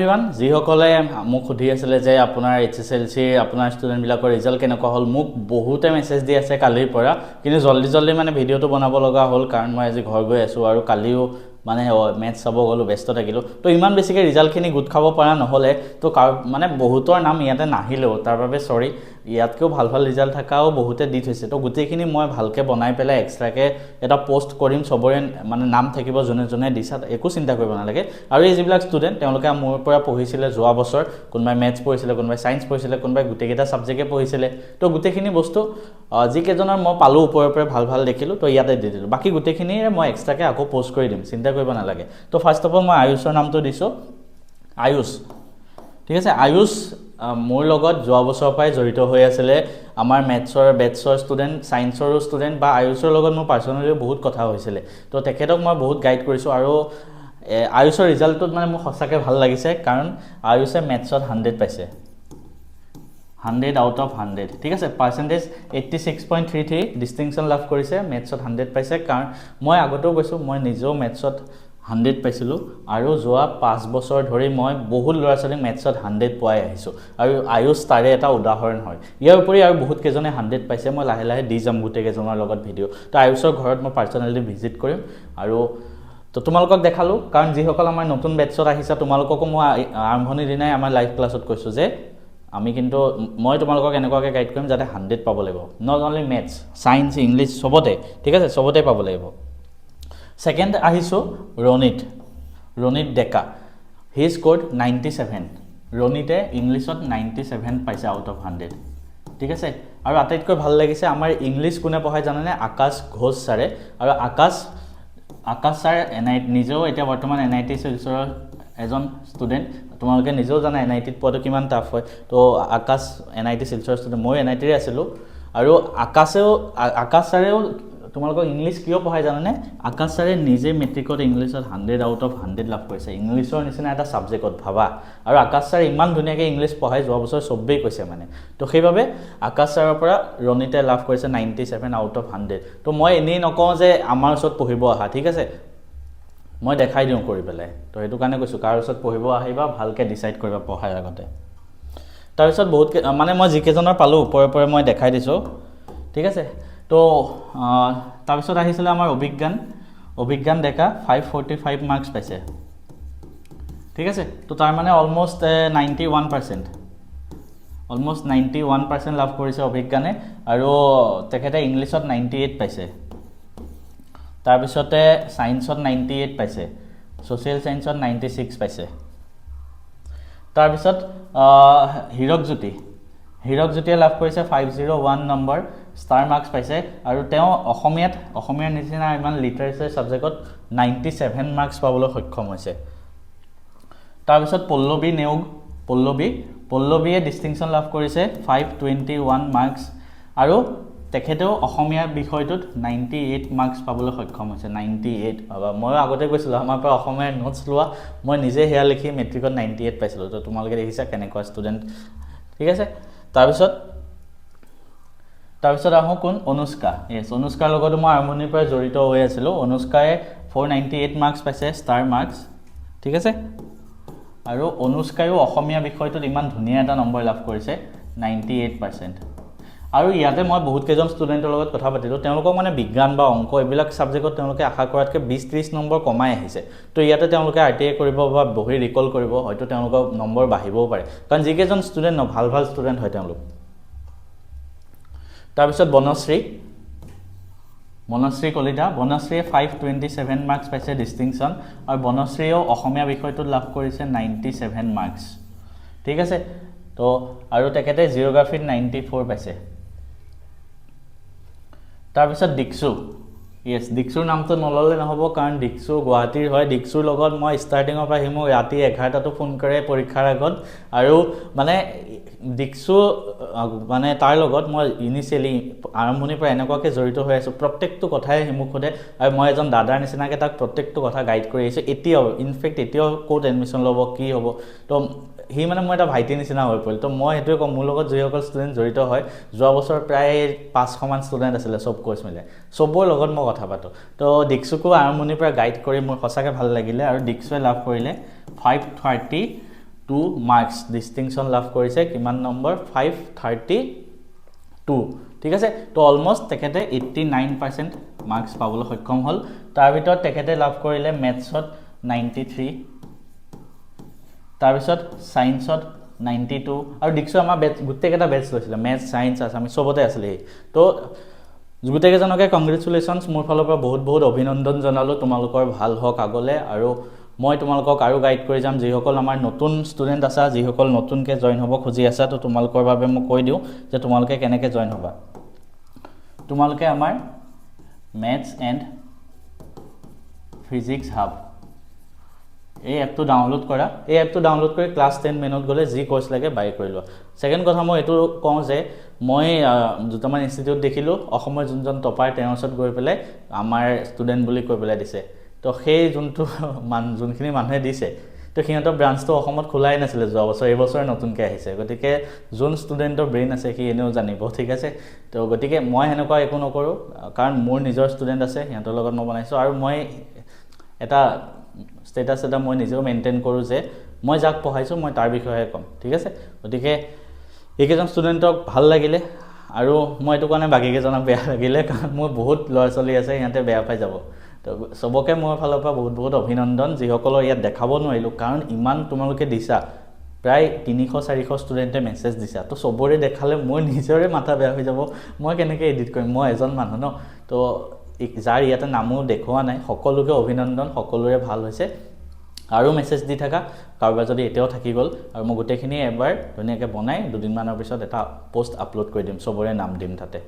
everyone যিসকলে মোক সুধি আছিলে যে আপোনাৰ এইচএছএলসি আপোনাৰ ষ্টুডেণ্টবিলাকৰ ৰিজাল্ট কেনেকুৱা হ'ল মোক বহুতে মেছেজ দি আছে কালিৰ পৰা কিন্তু জলদি মানে ভিডিঅ'টো বনাব লগা হ'ল কাৰণ মই আজি ঘৰ গৈ আছোঁ আৰু কালিও মানে মেথছ চাব গ'লো ব্যস্ত থাকিলোঁ তো ইমান বেছিকৈ ৰিজাল্টখিনি গোট খাব পৰা নহ'লে তো মানে বহুতৰ নাম ইয়াতে নাহিলেও তাৰ বাবে চৰি ইয়াতকেও ভাল ৰিজাল্ট থাকাও বহুতে দি থৈছে তো গোটেইখিনি মই ভালকৈ বনাই পেলাই এক্সট্ৰাকৈ এটা পোষ্ট কৰিম চবৰে মানে নাম থাকিব যোনে যোনে দিছা একো চিন্তা কৰিব নালাগে আৰু এই যিবিলাক ষ্টুডেণ্ট তেওঁলোকে মোৰ পৰা পঢ়িছিলে যোৱা বছৰ কোনোবাই মেথছ পঢ়িছিলে কোনোবাই ছায়েন্স পঢ়িছিলে কোনোবাই গোটেইকেইটা ছাবজেক্টে পঢ়িছিলে তো গোটেইখিনি বস্তু যিকেইজনৰ মই পালোঁ ওপৰে ভাল দেখিলোঁ তো ইয়াতে দি দিলোঁ বাকী গোটেইখিনিৰে মই এক্সট্ৰাকৈ আকৌ পোষ্ট কৰি দিম চিন্তা কৰিব নালাগে তো ফাৰ্ষ্ট অফ অল মই আয়ুষৰ নামটো দিছোঁ আয়ুষ ঠিক আছে আয়ুষ মোৰ লগত যোৱা বছৰৰ পৰাই জড়িত হৈ আছিলে আমাৰ মেথছৰ বেটছৰ ষ্টুডেণ্ট ছায়েন্সৰো ষ্টুডেণ্ট বা আয়ুষৰ লগত মোৰ পাৰ্চনেলি বহুত কথা হৈছিলে তো তেখেতক মই বহুত গাইড কৰিছোঁ আৰু আয়ুষৰ ৰিজাল্টটোত মানে মোৰ সঁচাকৈ ভাল লাগিছে কাৰণ আয়ুষে মেথছত 100 পাইছে 100 আউট অফ 100 ঠিক আছে পাৰ্চেণ্টেজ 86.33 ডিষ্টিংশ্যন লাভ কৰিছে মেথছত 100 পাইছে কাৰণ মই আগতেও কৈছোঁ মই নিজেও মেথছত 100 পাইছিলোঁ আৰু যোৱা 5 বছৰ ধৰি মই বহুত ল'ৰা ছোৱালীক মেথছত 100 পোৱাই আহিছোঁ আৰু আয়ুষ তাৰে এটা উদাহৰণ হয় ইয়াৰ উপৰি আৰু বহুত কেইজনে 100 পাইছে মই লাহে দি যাম গোটেইকেইজনৰ লগত ভিডিঅ' তো আয়ুষৰ ঘৰত মই পাৰ্চনেলি ভিজিট কৰিম আৰু তো তোমালোকক দেখালোঁ কাৰণ যিসকল আমাৰ নতুন বেটছত আহিছা তোমালোককো মই আৰম্ভণিৰ দিনাই আমাৰ লাইভ ক্লাছত কৈছোঁ যে আমি কিন্তু মই তোমালোকক এনেকুৱাকৈ গাইড কৰিম যাতে 100 পাব লাগিব not only maths science English চবতে ঠিক আছে চবতে পাব লাগিব সেকেন্ড আহিছোঁ ৰণিত ডেকা হি স্ক'ৰ্ড 97 ৰণিতে ইংলিছত 97 পাইছে আউট অফ 100 ঠিক আছে আৰু আটাইতকৈ ভাল লাগিছে আমাৰ ইংলিছ কোনে পঢ়ায় জানেনে আকাশ ঘোষ ছাৰে আৰু আকাশ ছাৰ নিজেও এতিয়া বৰ্তমান NIT শিলচৰৰ এজন ষ্টুডেণ্ট তোমালোকে নিজেও জানা NITত পোৱাটো কিমান টাফ হয় তো আকাশ NIT শিলচৰৰ ষ্টুডেণ্ট মই NITৰে আছিলোঁ আৰু আকাশ ছাৰেও তোমালোকক ইংলিছ কিয় পঢ়ায় জানানে আকাশ ছাৰে নিজে মেট্ৰিকত ইংলিছত 100 আউট অফ 100 লাভ কৰিছে ইংলিছৰ নিচিনা এটা ছাবজেক্টত ভাবা আৰু আকাশ ছাৰে ইমান ধুনীয়াকৈ ইংলিছ পঢ়ায় যোৱা বছৰ চবেই কৈছে মানে তো সেইবাবে আকাশ ছাৰৰ পৰা ৰণিতে লাভ কৰিছে 97 আউট অফ 100 তো মই এনেই নকওঁ যে আমাৰ ওচৰত পঢ়িব আহা ঠিক আছে মই দেখাই দিওঁ কৰি পেলাই তো সেইটো কাৰণে কৈছোঁ কাৰ ওচৰত পঢ়িব আহিবা ভালকৈ ডিচাইড কৰিবা পঢ়াৰ আগতে তাৰপিছত বহুত মানে মই যিকেইজনৰ পালোঁ ওপৰে মই দেখাই দিছোঁ ঠিক আছে তো তাৰপিছত আহিছিলে আমাৰ অভিজ্ঞান ডেকা 545 মাৰ্কছ পাইছে ঠিক আছে তো তাৰ মানে অলমষ্ট 91% লাভ কৰিছে অভিজ্ঞানে আৰু তেখেতে ইংলিছত 98 পাইছে তাৰপিছতে ছায়েন্সত 98 পাইছে ছ'চিয়েল ছায়েন্সত 96 পাইছে তাৰপিছত হীৰক জ্যোতিয়ে লাভ কৰিছে 501 নম্বৰ ষ্টাৰ মাৰ্কছ পাইছে আৰু তেওঁ অসমীয়াৰ নিচিনা ইমান লিটাৰেচাৰ ছাবজেক্টত 97 মাৰ্কছ পাবলৈ সক্ষম হৈছে তাৰপিছত পল্লৱীয়ে ডিষ্টিংশ্যন লাভ কৰিছে 521 মাৰ্কছ আৰু তেখেতেও অসমীয়া বিষয়টোত 98 মাৰ্কছ পাবলৈ সক্ষম হৈছে 98 ভাবা মই আগতে কৈছিলোঁ আমাৰ পৰা অসমীয়াৰ নোটছ লোৱা মই নিজে সেয়া লিখি মেট্ৰিকত 98 পাইছিলোঁ তো তোমালোকে দেখিছা কেনেকুৱা ষ্টুডেণ্ট ঠিক আছে তাৰপিছত আহোঁ কোন অনুষ্কাৰ লগতো মই আৰম্ভণিৰ পৰা জড়িত হৈ আছিলোঁ অনুষ্কাই 498 মাৰ্কছ পাইছে ষ্টাৰ মাৰ্কছ ঠিক আছে আৰু অনুষ্কায়ো অসমীয়া বিষয়টোত ইমান ধুনীয়া এটা নম্বৰ লাভ কৰিছে 98% আৰু ইয়াতে মই বহুত কেইজন ষ্টুডেণ্টৰ লগত কথা পাতিলোঁ তেওঁলোকক মানে বিজ্ঞান বা অংক এইবিলাক ছাবজেক্টত তেওঁলোকে আশা কৰাতকৈ 20-30 নম্বৰ কমাই আহিছে তো ইয়াতে তেওঁলোকে RTI কৰিব বা বহি ৰিকল কৰিব হয়তো তেওঁলোকৰ নম্বৰ বাঢ়িবও পাৰে কাৰণ যিকেইজন ষ্টুডেণ্ট ভাল ষ্টুডেণ্ট হয় তেওঁলোক তাৰপিছত বনশ্ৰী কলিতা বনশ্ৰীয়ে 527 মাৰ্কছ পাইছে ডিষ্টিংশ্যন আৰু বনশ্ৰীয়েও অসমীয়া বিষয়টোত লাভ কৰিছে 97 মাৰ্কছ ঠিক আছে তো আৰু তেখেতে জিঅ'গ্ৰাফিত 94 পাইছে তাৰপিছত ডিক্সুৰ নামটো নল'লে নহ'ব কাৰণ ডিক্সু গুৱাহাটীৰ হয় ডিক্সুৰ লগত মই ষ্টাৰ্টিঙৰ পৰা মোক ৰাতি 11টাতো ফোন কৰে পৰীক্ষাৰ আগত আৰু মানে ডিক্সু মানে তাৰ লগত মই ইনিচিয়েলি আৰম্ভণিৰ পৰা এনেকুৱাকৈ জড়িত হৈ আছোঁ প্ৰত্যেকটো কথাই মোক সোধে আৰু মই এজন দাদাৰ নিচিনাকৈ তাক প্ৰত্যেকটো কথা গাইড কৰি আহিছোঁ এতিয়াও ইনফেক্ট ক'ত এডমিশ্যন ল'ব কি হ'ব তো হি মানে মই এটা ভাইটিৰ নিচিনা হৈ পৰিল তো মই সেইটোৱে ক'ম মোৰ লগত যিসকল ষ্টুডেণ্ট জড়িত হয় যোৱা বছৰ প্ৰায় 500মান ষ্টুডেণ্ট আছিলে চব কোৰ্চ মিলে চবৰে লগত মই কথা পাতোঁ তো ডিক্সুকো আৰম্ভণিৰ পৰা গাইড কৰি মোৰ সঁচাকৈ ভাল লাগিলে আৰু ডিক্সুৱে লাভ কৰিলে 530 2 মাৰ্কছ ডিষ্টিংশ্যন লাভ কৰিছে কিমান নম্বৰ 532 ঠিক আছে তো অলমোষ্ট তেখেতে 89% মাৰ্কছ পাবলৈ সক্ষম হ'ল তাৰ ভিতৰত তেখেতে লাভ কৰিলে মেথছত 93 তাৰ পিছত সায়েন্সত 92 আৰু দেখছো আমাৰ গুটেকেটা বেচ লৈছিলে মেথছ সায়েন্স আমি সবতে আছিল তো গুটেকেজনকে কংগ্ৰেচুলেশনস মোৰ ফালৰ পৰা বহুত বহুত অভিনন্দন জনালো তোমালোকৰ ভাল হওক আগলে আৰু মই তোমালোকক আৰু গাইড কৰি যাম যিসকল আমাৰ নতুন ষ্টুডেন্ট আছে যিসকল নতুনকে জয়েন হ'ব খুজি আছে তো তোমালোকৰ বাবে মই কৈ দিও যে তোমালোকে কেনেকে জয়েন হ'বা তোমালোকে আমাৰ Maths and Physics Hub এই এপটো ডাউনলোড কৰা এই এপটো ডাউনলোড কৰি ক্লাস 10 মেনত গলে যি কোৰ্স লাগে বাই কৰি লোৱা সেকেন্ড কথা মই এটো কওঁ যে মই দুটামান ইনষ্টিটিউট দেখিলো অসমৰ যোনজন টপাৰ তেওঁৰ ওচৰত গৈ পেলাই আমাৰ ষ্টুডেন্ট বুলি কৈ পেলাই দিছে তো সেই যোনটো যোনখিনি মানুহে দিছে তো সিহঁতৰ ব্ৰাঞ্চটো অসমত খোলাই নাছিল যোৱা বছৰ এই বছৰ নতুনকৈ আহিছে গতিকে যোন ষ্টুডেন্টৰ ব্ৰেইন আছে কি এনেও জানিব ঠিক আছে তো গতিকে মই হেনেকুৱা একো নকৰো কাৰণ মোৰ নিজৰ ষ্টুডেন্ট আছে সিহঁতৰ লগত মই বনাইছো আৰু মই এটা স্ট্যাটাস এটা মই নিজেও মেইনটেইন কৰো যে মই যাক পঢ়াইছো মই তাৰ বিষয়ে কম ঠিক আছে গতিকে এইকেজন ষ্টুডেন্টক ভাল লাগিলে আৰু মই এটো কাৰণে বাকি কেজনক বেয়া লাগিলে কাৰণ মোৰ বহুত ল'ৰা ছোৱালী আছে সিহঁতে বেয়া পাই যাব তো সবকে মোৰ ফালৰ পৰা বহুত বহুত অভিনন্দন যিসকলৰ ইয়াত দেখাব নোৱাৰিলো কাৰণ ইমান তোমালোকে দিছা প্ৰায় 300-400 ষ্টুডেন্টে মেছেজ দিছা তো সবৰে দেখালে মই নিজৰে মাথা বেয়া হৈ যাব মই কেনেকৈ এডিট কৰিম মই এজন মানুহ ন তো যাৰ ইয়াতে নামো দেখুৱা নাই সকলোকে অভিনন্দন সকলোৰে ভাল হৈছে আৰু মেছেজ দি থাকা কাৰোবাৰ যদি এতিয়াও থাকি গল আৰু মই গোটেইখিনি এবাৰ ধুনীয়াকৈ বনাই দুদিনমানৰ পিছত এটা পোষ্ট আপলোড কৰি দিম সবৰে নাম দিম তাতে